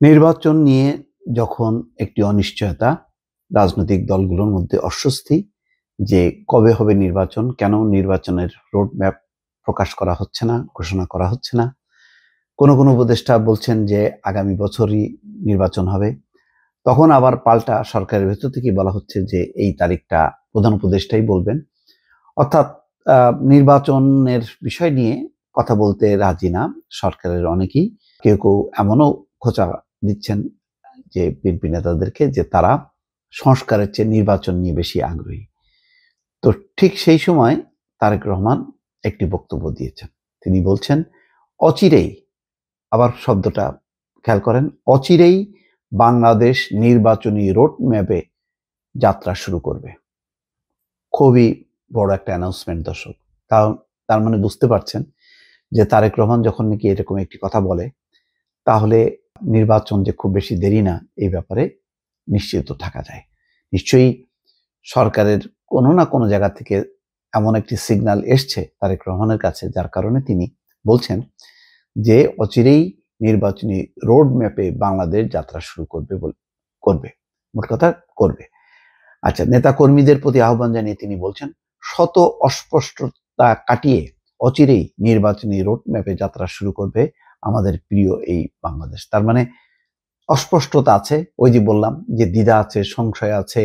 নির্বাচন নিয়ে যখন একটি অনিশ্চয়তা, রাজনৈতিক দলগুলোর মধ্যে অস্বস্তি যে কবে হবে নির্বাচন, কেন নির্বাচনের রোড ম্যাপ প্রকাশ করা হচ্ছে না, ঘোষণা করা হচ্ছে না। কোনো উপদেষ্টা বলছেন যে আগামী বছরই নির্বাচন হবে। তখন আবার পাল্টা সরকারের ভেতর থেকে বলা হচ্ছে যে এই তারিখটা প্রধান উপদেষ্টাই বলবেন। অর্থাৎ নির্বাচনের বিষয় নিয়ে কথা বলতে রাজি না সরকারের অনেকেই। কেউ এমনও খোঁচা দিচ্ছেন যে বিএনপি নেতাদেরকে যে তারা সংস্কারের চেয়ে নির্বাচন নিয়ে বেশি আগ্রহী। তো ঠিক সেই সময় তারেক রহমান একটি বক্তব্য দিয়েছেন। তিনি বলছেন অচিরেই, আবার শব্দটা খেয়াল করেন, অচিরেই বাংলাদেশ নির্বাচনী রোড ম্যাপে যাত্রা শুরু করবে। খুবই বড় একটা অ্যানাউন্সমেন্ট দর্শক। তার মানে বুঝতে পারছেন যে তারেক রহমান যখন নাকি এরকম একটি কথা বলে, তাহলে নির্বাচন যে খুব বেশি দেরি না এই ব্যাপারে নিশ্চিত থাকা যায়। নিশ্চয়ই সরকারের কোনো না কোনো জায়গা থেকে এমন একটি সিগন্যাল এসছে তারেক রহমানের কাছে, যার কারণে তিনি বলছেন যে অচিরেই নির্বাচনী রোড ম্যাপে বাংলাদেশ যাত্রা শুরু করবে, মোট কথা করবে। আচ্ছা, নেতা কর্মীদের প্রতি আহ্বান জানিয়ে তিনি বলছেন শত অস্পষ্টতা কাটিয়ে অচিরেই নির্বাচনী রোড ম্যাপে যাত্রা শুরু করবে আমাদের প্রিয় এই বাংলাদেশ। তার মানে অস্পষ্টতা আছে, ওই যে বললাম যে দ্বিধা আছে, সংশয় আছে,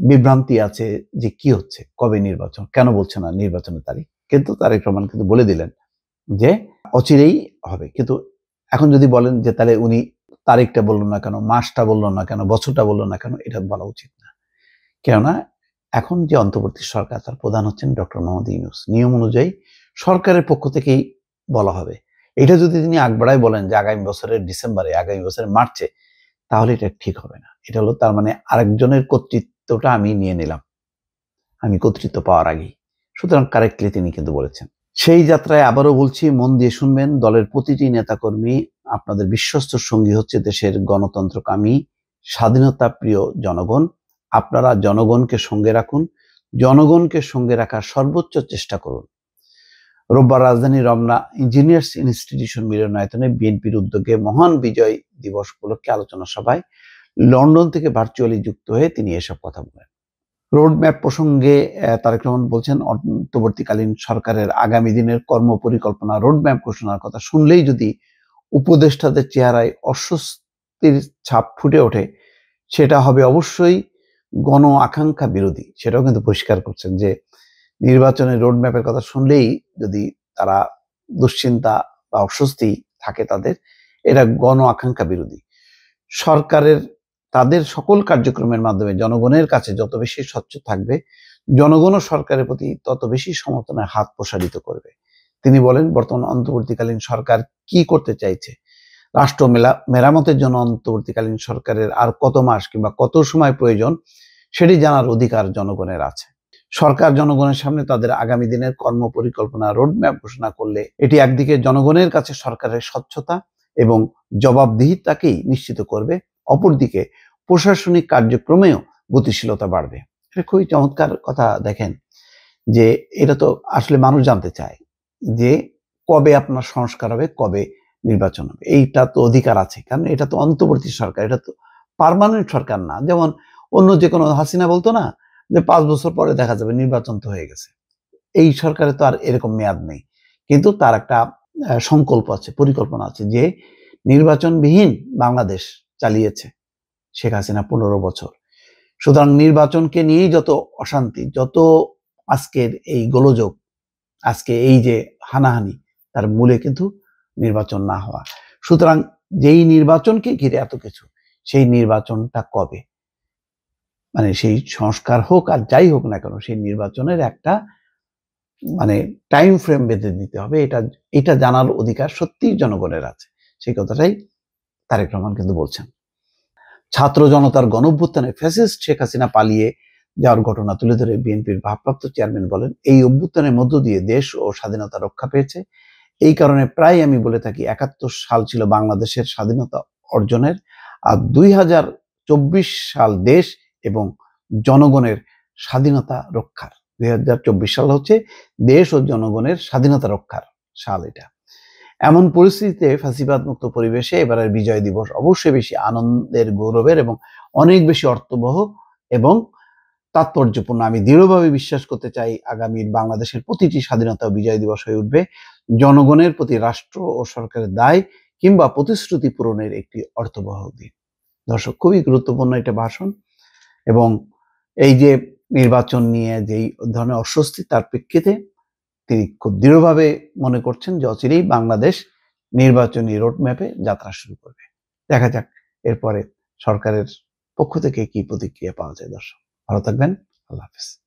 বিভ্রান্তি আছে যে কি হচ্ছে, কবে নির্বাচন, কেন বলছে না নির্বাচনের তারিখ। কিন্তু তারেক রহমান কিন্তু বলে দিলেন যে অচিরেই হবে। কিন্তু এখন যদি বলেন যে তাহলে উনি তারিখটা বললো না কেন, মাসটা বললো না কেন, বছরটা বললো না কেন, এটা বলা উচিত না। কেননা এখন যে অন্তর্বর্তী সরকার, তার প্রধান হচ্ছেন ডক্টর মোহাম্মদ ইউনূস। নিয়ম অনুযায়ী সরকারের পক্ষ থেকেই বলা হবে। এটা যদি তিনি আগবাড়ায় বলেন যে আগামী বছরের ডিসেম্বরে, আগামী বছরের মার্চে, তাহলে এটা ঠিক হবে না। এটা হলো তার মানে আরেকজনের কর্তৃত্বটা আমি নিয়ে নিলাম, আমি কর্তৃত্ব পাওয়ার আগেই। সুতরাং কারেক্টলি তিনি কিন্তু বলেছেন। সেই যাত্রায় আবারও বলছি, মন দিয়ে শুনবেন, দলের প্রতিটি নেতাকর্মী আপনাদের বিশ্বস্ত সঙ্গী হচ্ছে দেশের গণতন্ত্রকামী, স্বাধীনতা প্রিয় জনগণ। আপনারা জনগণকে সঙ্গে রাখুন, জনগণকে সঙ্গে রাখার সর্বোচ্চ চেষ্টা করুন। রোববার রাজধানীর রমনা ইঞ্জিনিয়ার্স ইনস্টিটিউশন মিলনায়তনে বিএনপির উদ্যোগে মহান বিজয় দিবস উপলক্ষে আলোচনা সভায় লন্ডন থেকে ভার্চুয়ালি যুক্ত হয়ে তিনি এসব কথা বলেন। রোডম্যাপ প্রসঙ্গে তারেক রহমান বলছেন অন্তর্বর্তীকালীন সরকারের আগামী দিনের কর্মপরিকল্পনা রোডম্যাপ ঘোষণার কথা শুনলেই যদি উপদেষ্টাদের চেহারায় অস্বস্তির ছাপ ফুটে ওঠে, সেটা হবে অবশ্যই গণ আকাঙ্ক্ষা বিরোধী। সেটাও কিন্তু পরিষ্কার করছেন যে নির্বাচনের রোডম্যাপের কথা শুনলেই যদি তারা দুশ্চিন্তা বা অস্বস্তি থাকে তাদের, এটা গণ আকাঙ্ক্ষা বিরোধী। সরকারের তাদের সকল কার্যক্রমের মাধ্যমে জনগণের কাছে যত বেশি স্বচ্ছ থাকবে, জনগণও সরকারের প্রতি তত বেশি সমর্থনের হাত প্রসারিত করবে। তিনি বলেন বর্তমান অন্তর্বর্তীকালীন সরকার কি করতে চাইছে, রাষ্ট্র মেরামতের জন্য অন্তর্বর্তীকালীন সরকারের আর কত মাস কিংবা কত সময় প্রয়োজন, সেটি জানার অধিকার জনগণের আছে। সরকার জনগণের সামনে তাদের আগামী দিনের কর্মপরিকল্পনা রোডম্যাপ ঘোষণা করলে এটি একদিকে জনগণের কাছে সরকারের স্বচ্ছতা এবং জবাবদিহিতাকেই নিশ্চিত করবে, অপরদিকে প্রশাসনিক কার্যক্রমেও গতিশীলতা বাড়বে। এটা খুবই চমৎকার কথা। দেখেন যে এটা তো আসলে মানুষ জানতে চায় যে কবে আপনার সংস্কার হবে, কবে নির্বাচন হবে। এইটা তো অধিকার আছে, কারণ এটা তো অন্তর্বর্তী সরকার, এটা তো পার্মানেন্ট সরকার না। যেমন অন্য যে কোনো, হাসিনা বলতো না যে 5 বছর পরে দেখা যাবে নির্বাচন তো হয়ে গেছে। এই সরকারে তো আর এরকম মেয়াদ নেই, কিন্তু তার একটা সংকল্প আছে, পরিকল্পনা আছে যে নির্বাচনবিহীন বাংলাদেশ চালিয়েছে শেখ হাসিনা 15 বছর। সুতরাং নির্বাচনকে নিয়েই যত অশান্তি, যত আজকের এই গোলযোগ, আজকে এই যে হানাহানি, তার মূলে কিন্তু নির্বাচন না হওয়া। সুতরাং যেই নির্বাচনকে ঘিরে এত কিছু, সেই নির্বাচনটা কবে, মানে সেই সংস্কার হোক আর যাই হোক না কেন, সেই নির্বাচনের একটা মানে টাইম ফ্রেম বেঁধে দিতে হবে। এটা জানার অধিকার সত্যিই জনগণের আছে। সেই কথাটাই তারেক রহমান কিন্তু বলছেন। ছাত্র জনতার গণঅভ্যুত্থানে ফ্যাসিস্ট শেখ হাসিনা পালিয়ে যাওয়ার ঘটনা তুলে ধরে বিএনপির ভারপ্রাপ্ত চেয়ারম্যান বলেন, এই অভ্যুত্থানের মধ্য দিয়ে দেশ ও স্বাধীনতা রক্ষা পেয়েছে। এই কারণে প্রায় আমি বলে থাকি 71 সাল ছিল বাংলাদেশের স্বাধীনতা অর্জনের, আর 2024 সাল দেশ এবং জনগণের স্বাধীনতা রক্ষার। 2024 সাল হচ্ছে দেশ ও জনগণের স্বাধীনতা রক্ষার সাল। এটা এমন পরিস্থিতিতে ফ্যাসিবাদ মুক্ত পরিবেশে এবারের বিজয় দিবস অবশ্যই বেশি আনন্দের, গৌরবের এবং অনেক বেশি অর্থবহ এবং তাৎপর্যপূর্ণ। আমি দৃঢ়ভাবে বিশ্বাস করতে চাই আগামীর বাংলাদেশের প্রতিটি স্বাধীনতা ও বিজয় দিবস হয়ে উঠবে জনগণের প্রতি রাষ্ট্র ও সরকারের দায় কিংবা প্রতিশ্রুতি পূরণের একটি অর্থবহ দিন। দর্শক, খুবই গুরুত্বপূর্ণ একটা ভাষণ এবং এই যে নির্বাচন নিয়ে যেই ধরনের অস্বস্তি, তার প্রেক্ষিতে তিনি খুব দৃঢ়ভাবে মনে করছেন যে অচিরেই বাংলাদেশ নির্বাচনী রোডম্যাপে যাত্রা শুরু করবে। দেখা যাক এরপরে সরকারের পক্ষ থেকে কি প্রতিক্রিয়া পাওয়া যায়। দর্শক, ভালো থাকবেন। আল্লাহ হাফেজ।